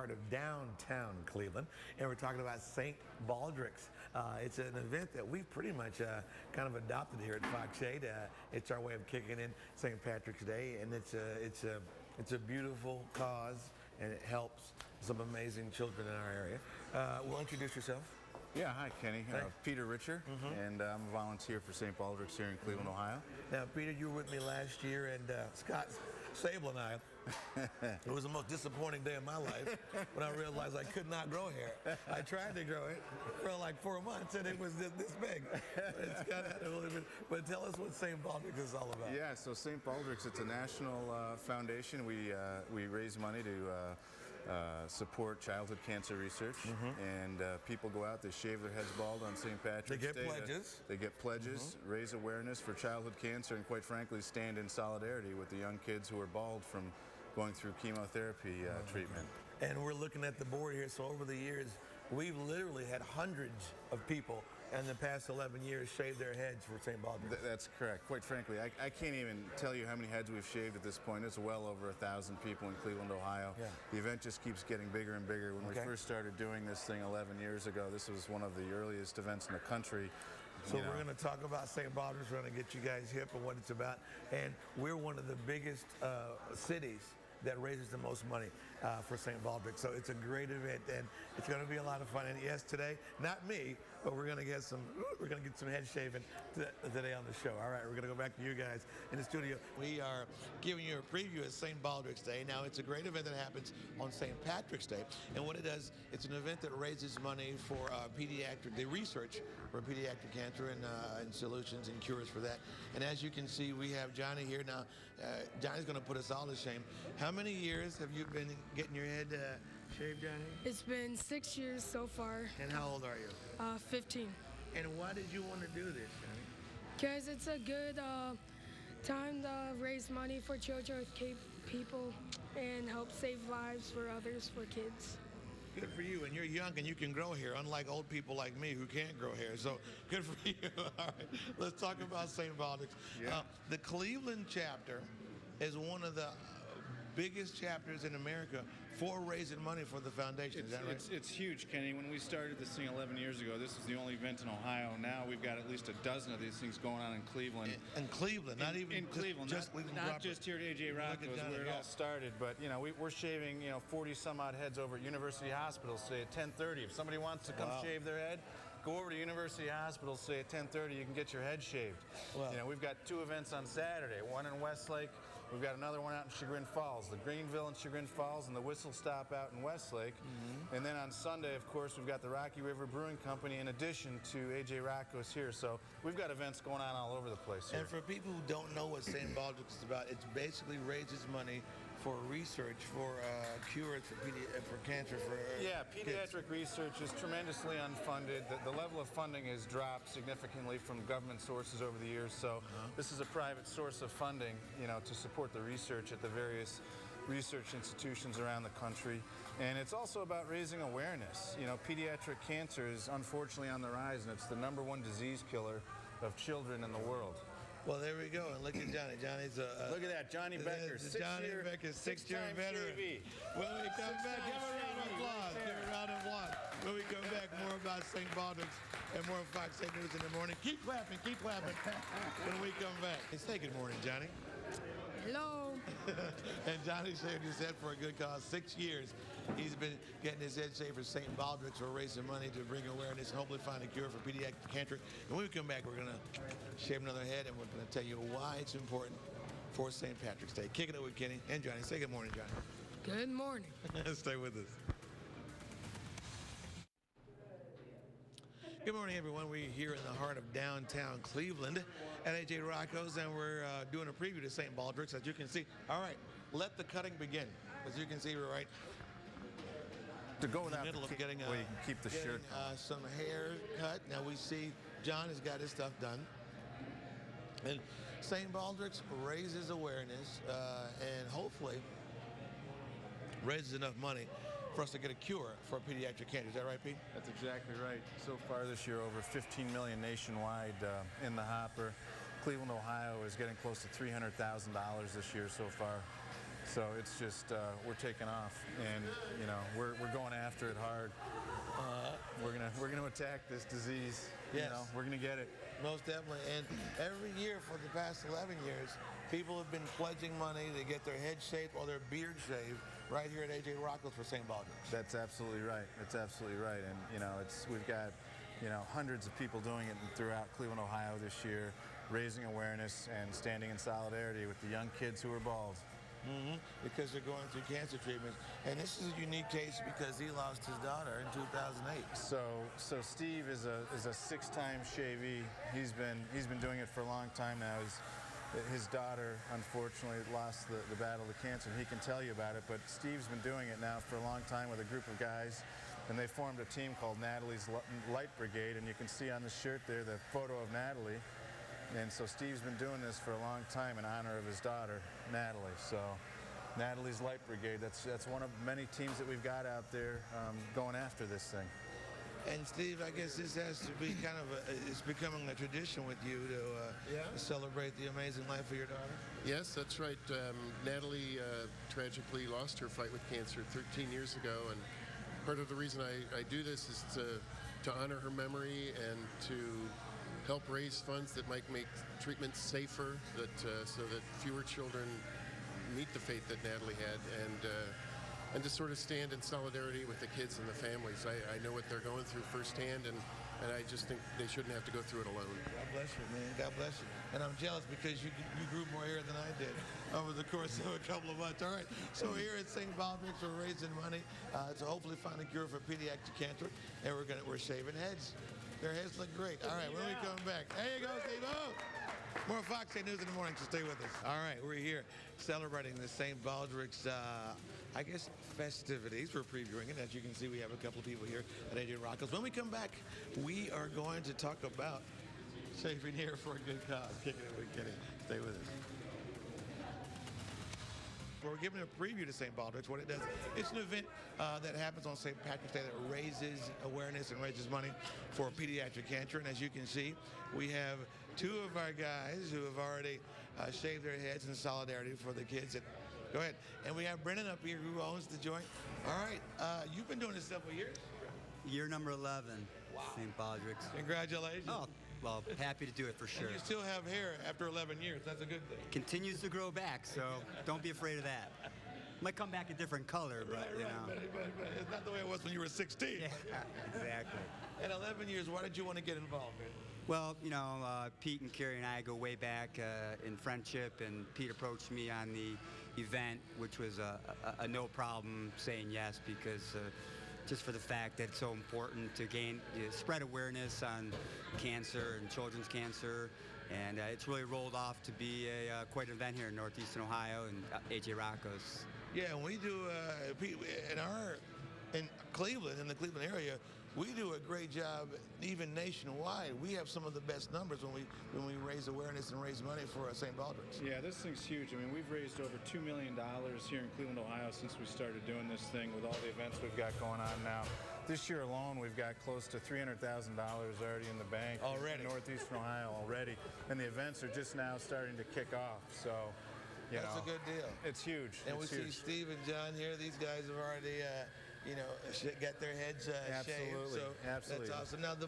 heart of downtown Cleveland, and we're talking about St. Baldrick's. It's an event that we've pretty much kind of adopted here at Fox 8. It's our way of kicking in St. Patrick's Day, and it's a beautiful cause, and it helps some amazing children in our area. Well, introduce yourself. Yeah, hi Kenny. Peter Richer, and I'm a volunteer for St. Baldrick's here in Cleveland, Ohio. Now, Peter, you were with me last year, and Scott Sable and I, it was the most disappointing day of my life when I realized I could not grow hair. I tried to grow it for like 4 months, and it was this big. It's got a little bit. But tell us what St. Baldrick's is all about. Yeah, so St. Baldrick's, it's a national foundation. We raise money to support childhood cancer research, and people go out, they shave their heads bald on St. Patrick's Day. They get pledges. They get pledges, raise awareness for childhood cancer, and quite frankly, stand in solidarity with the young kids who are bald from going through chemotherapy treatment. And we're looking at the board here, so over the years, we've literally had hundreds of people in the past 11 years shave their heads for St. Baldrick's. That's correct. Quite frankly, I can't even tell you how many heads we've shaved at this point. It's well over 1,000 people in Cleveland, Ohio. Yeah. The event just keeps getting bigger and bigger. When we first started doing this thing 11 years ago, this was one of the earliest events in the country. So we're going to talk about St. Baldrick's. We're going to get you guys hip on what it's about. And we're one of the biggest cities that raises the most money for St. Baldrick's. So it's a great event, and it's going to be a lot of fun. And yes, today, not me, but we're going to get some head shaving today on the show. All right, we're going to go back to you guys in the studio. We are giving you a preview of St. Baldrick's Day. Now, it's a great event that happens on St. Patrick's Day, and what it does, it's an event that raises money for the research for pediatric cancer and solutions and cures for that. And as you can see, we have Johnny here now. Johnny's going to put us all to shame. How many years have you been getting your head shaved, Johnny? It's been 6 years so far. And how old are you? 15. And why did you want to do this, Johnny? Because it's a good time to raise money for children with people and help save lives for others, for kids. Good for you, and you're young and you can grow hair, unlike old people like me who can't grow hair. So good for you. All right, let's talk about St. Baldrick's. Yeah. The Cleveland chapter is one of the biggest chapters in America for raising money for the foundation. Is that right? It's huge, Kenny. When we started this thing 11 years ago, this was the only event in Ohio. Now we've got at least a dozen of these things going on in Cleveland. In Cleveland, not even in Cleveland, not just here at AJ Rocco is where it all started, but you know we're shaving 40 some odd heads over at University Hospital, say at 10:30. If somebody wants to come shave their head, go over to University Hospital, say at 10:30, you can get your head shaved. Wow. You know, we've got 2 events on Saturday, one in Westlake. We've got another one out in Chagrin Falls, the Greenville in Chagrin Falls and the Whistle Stop out in Westlake. And then on Sunday, of course, we've got the Rocky River Brewing Company in addition to AJ Rocco's here. So we've got events going on all over the place here. And for people who don't know what St. Baldrick's is about, it basically raises money for research for cures for cancer for pediatric kids. research is tremendously unfunded. The level of funding has dropped significantly from government sources over the years. So this is a private source of funding, to support the research at the various research institutions around the country. And it's also about raising awareness. Pediatric cancer is unfortunately on the rise, and it's the #1 disease killer of children in the world. Well, there we go. And look at Johnny. Johnny's look at that, Johnny Becker, six-year veteran. When we come back, give a round of applause. Give a round of applause. When we come back, more about St. Baldrick's and more Fox 8 News in the morning. Keep clapping, keep clapping. When we come back. Say good morning, Johnny. Hello. And Johnny shaved his head for a good cause. 6 years he's been getting his head shaved for St. Baldrick's. We're raising money to bring awareness and hopefully find a cure for pediatric cancer. And when we come back, we're going to shave another head, and we're going to tell you why it's important for St. Patrick's Day. Kicking it with Kenny and Johnny. Say good morning, Johnny. Good morning. Stay with us. Good morning, everyone. We're here in the heart of downtown Cleveland at AJ Rocco's, and we're doing a preview to St. Baldrick's, as you can see. All right, let the cutting begin. As you can see, we're right to go in the without middle of getting you can keep the shirt some hair cut. Now we see John has got his stuff done. And St. Baldrick's raises awareness and hopefully raises enough money for us to get a cure for pediatric cancer. Is that right, Pete? That's exactly right. So far this year, over 15 million nationwide in the hopper. Cleveland, Ohio is getting close to $300,000 this year so far. So it's just, we're taking off, and we're after it hard. We're gonna attack this disease. Yes. You know, we're gonna get it. Most definitely. And every year for the past 11 years, people have been pledging money to get their head shaved or their beard shaved right here at AJ Rocco's for St. Baldrick's. That's absolutely right. That's absolutely right. And you know, we've got hundreds of people doing it throughout Cleveland, Ohio this year, raising awareness and standing in solidarity with the young kids who are bald. Because they're going through cancer treatments. And this is a unique case because he lost his daughter in 2008. So Steve is a six-time shavee. He's been doing it for a long time now. His daughter, unfortunately, lost the battle to cancer, and he can tell you about it. But Steve's been doing it now for a long time with a group of guys, and they formed a team called Natalie's Light Brigade, and you can see on the shirt there the photo of Natalie. And so Steve's been doing this for a long time in honor of his daughter, Natalie. So Natalie's Light Brigade, that's one of many teams that we've got out there going after this thing. And Steve, I guess this has to be kind of it's becoming a tradition with you to celebrate the amazing life of your daughter. Yes, that's right. Natalie tragically lost her fight with cancer 13 years ago, and part of the reason I do this is to honor her memory and to help raise funds that might make treatments safer, so that fewer children meet the fate that Natalie had, and to sort of stand in solidarity with the kids and the families. I know what they're going through firsthand, and I just think they shouldn't have to go through it alone. God bless you, man. God bless you. And I'm jealous because you grew more hair than I did over the course of a couple of months. All right. So here at St. Baldrick's, we're raising money to hopefully find a cure for pediatric cancer, and we're shaving heads. Their heads look great. All right, when we come back. There you go, Steve. Oh! More Fox 8 News in the morning, so stay with us. All right, we're here celebrating the St. Baldrick's, I guess, festivities. We're previewing it. As you can see, we have a couple of people here at AJ Rocco's. When we come back, we are going to talk about shaving hair for a good cause. Kicking it with Kenny. Stay with us. We're giving a preview to St. Baldrick's. What it does, it's an event that happens on St. Patrick's Day that raises awareness and raises money for pediatric cancer. And as you can see, we have two of our guys who have already shaved their heads in solidarity for the kids. Go ahead. And we have Brennan up here who owns the joint. All right. You've been doing this several years. Year number 11, Wow. St. Baldrick's. Congratulations. Oh, well, happy to do it for sure. And you still have hair after 11 years. That's a good thing. Continues to grow back, so don't be afraid of that. Might come back a different color, but you know. But it's not the way it was when you were 16. Yeah, exactly. In 11 years, why did you want to get involved? Well, you know, Pete and Carrie and I go way back in friendship, and Pete approached me on the event, which was a no problem saying yes, because just for the fact that it's so important to spread awareness on cancer and children's cancer. And it's really rolled off to be quite an event here in Northeastern Ohio and AJ Rocco's. Yeah, and we do, in Cleveland, in the Cleveland area, we do a great job, even nationwide. We have some of the best numbers when we raise awareness and raise money for St. Baldrick's. Yeah, this thing's huge. I mean, we've raised over $2 million here in Cleveland, Ohio since we started doing this thing with all the events we've got going on now. This year alone, we've got close to $300,000 already in the bank. Already? In Northeastern Ohio already. And the events are just now starting to kick off. So, you That's know, a good deal. It's huge. And it's we huge. see Steve and John here. These guys have already, got their heads Absolutely. shaved. So Absolutely. that's awesome. Now, the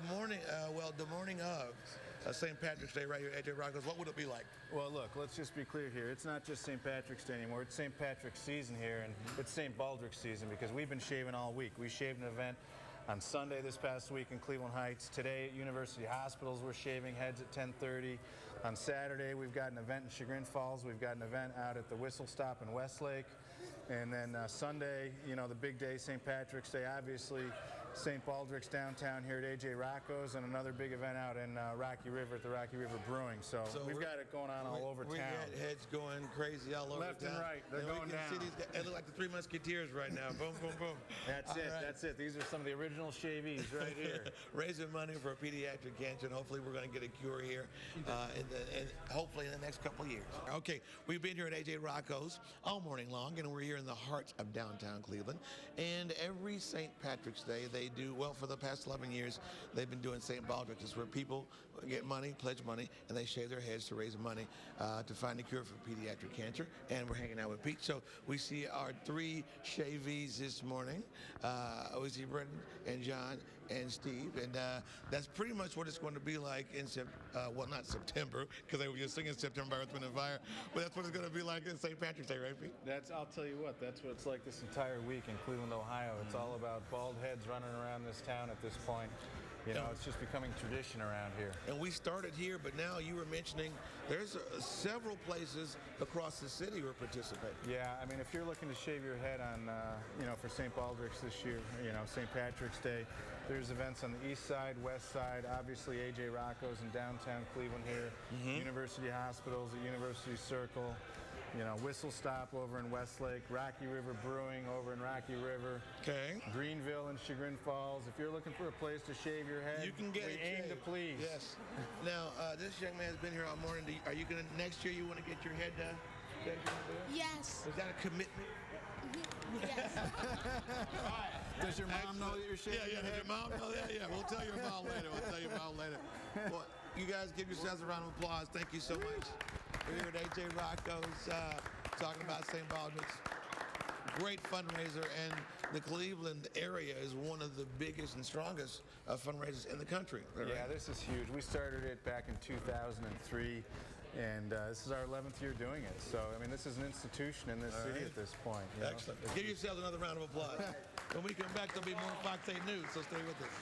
morning of St. Patrick's Day right here at AJ Rocco's, what would it be like? Well, look, let's just be clear here. It's not just St. Patrick's Day anymore. It's St. Patrick's season here, and it's St. Baldrick's season because we've been shaving all week. We shaved an event on Sunday this past week in Cleveland Heights. Today at University Hospitals, we're shaving heads at 10:30. On Saturday, we've got an event in Chagrin Falls. We've got an event out at the Whistle Stop in Westlake. And then Sunday, the big day, St. Patrick's Day, obviously, St. Baldrick's downtown here at AJ Rocco's, and another big event out in Rocky River at the Rocky River Brewing. So we've got it going on all over we town. got heads going crazy all over Left town. and right, they're and going we can down. See these guys, they look like the Three Musketeers right now. Boom, boom, boom. That's All it. right. That's it. These are some of the original shavees right here. Raising money for pediatric cancer, and hopefully we're going to get a cure here, hopefully in the next couple of years. Okay, we've been here at AJ Rocco's all morning long, and we're here in the heart of downtown Cleveland. And every St. Patrick's Day, they do, well, for the past 11 years, they've been doing St. Baldrick. It's where people get money, pledge money, and they shave their heads to raise money to find a cure for pediatric cancer. And we're hanging out with Pete. So we see our 3 shavees this morning. We see Brendan and John and Steve. And that's pretty much what it's going to be like in well, not September, because they were just singing September by Earth, Wind, and Fire. But that's what it's going to be like in St. Patrick's Day, right, Pete? I'll tell you what, that's what it's like this entire week in Cleveland, Ohio. It's all about bald heads running around this town at this point. You know, it's just becoming tradition around here. And we started here, but now you were mentioning there's several places across the city where participate. Yeah, I mean, if you're looking to shave your head on, you know, for St. Baldrick's this year, you know, St. Patrick's Day, there's events on the east side, west side, obviously AJ Rocco's in downtown Cleveland here, University Hospitals at University Circle, you know, Whistle Stop over in Westlake, Rocky River Brewing over in Rocky River, Okay. Greenville and Chagrin Falls. If you're looking for a place to shave your head, You can get we it aim to shaved. please. Yes. Now, this young man's been here all morning. Are you going to, next year, you want to get your head done? Is that what you're gonna do? Yes. Is that a commitment? Yes. Does your mom know that you're shaving Yeah, your does head? your mom know that? Yeah, we'll tell your mom later. We'll tell your mom later. Well, you guys give yourselves a round of applause. Thank you so much. We're here at AJ Rocco's talking about St. Baldrick's. Great fundraiser, and the Cleveland area is one of the biggest and strongest fundraisers in the country. Right? Yeah, this is huge. We started it back in 2003, and this is our 11th year doing it. So, I mean, this is an institution in this city at this point. You know? Excellent. Give yourselves another round of applause. When we come back, there'll be more Fox 8 News, so stay with us.